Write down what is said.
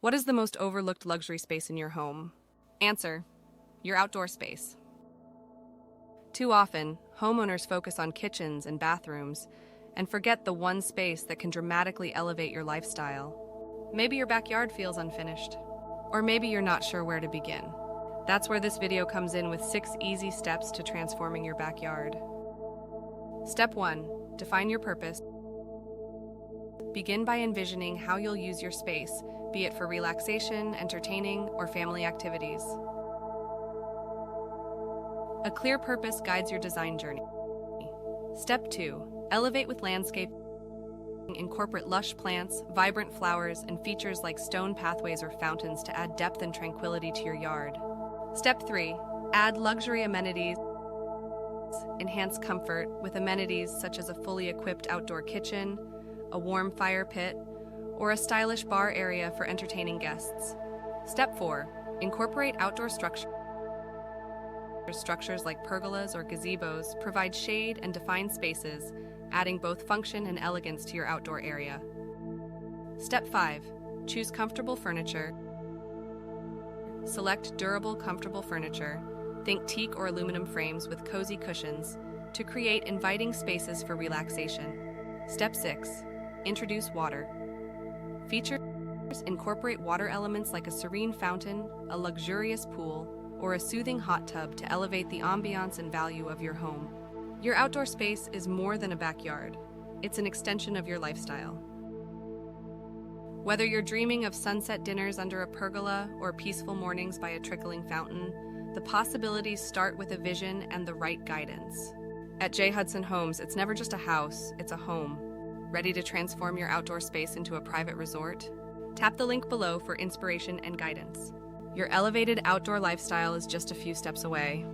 What is the most overlooked luxury space in your home? Answer: your outdoor space. Too often, homeowners focus on kitchens and bathrooms and forget the one space that can dramatically elevate your lifestyle. Maybe your backyard feels unfinished, or maybe you're not sure where to begin. That's where this video comes in with 6 easy steps to transforming your backyard. Step 1. Define your purpose. Begin by envisioning how you'll use your space, be it for relaxation, entertaining, or family activities. A clear purpose guides your design journey. Step 2. Elevate with landscape. Incorporate lush plants, vibrant flowers, and features like stone pathways or fountains to add depth and tranquility to your yard. Step 3. Add luxury amenities. Enhance comfort with amenities such as a fully equipped outdoor kitchen, a warm fire pit, or a stylish bar area for entertaining guests. Step 4. Incorporate outdoor structures. Structures like pergolas or gazebos provide shade and defined spaces, adding both function and elegance to your outdoor area. Step 5. Choose comfortable furniture. Select durable, comfortable furniture. Think teak or aluminum frames with cozy cushions to create inviting spaces for relaxation. Step 6. Introduce water. Features incorporate water elements like a serene fountain, a luxurious pool, or a soothing hot tub to elevate the ambiance and value of your home. Your outdoor space is more than a backyard. It's an extension of your lifestyle. Whether you're dreaming of sunset dinners under a pergola or peaceful mornings by a trickling fountain, the possibilities start with a vision and the right guidance. At Jay Hudson Homes, it's never just a house, it's a home. Ready to transform your outdoor space into a private resort? Tap the link below for inspiration and guidance. Your elevated outdoor lifestyle is just a few steps away.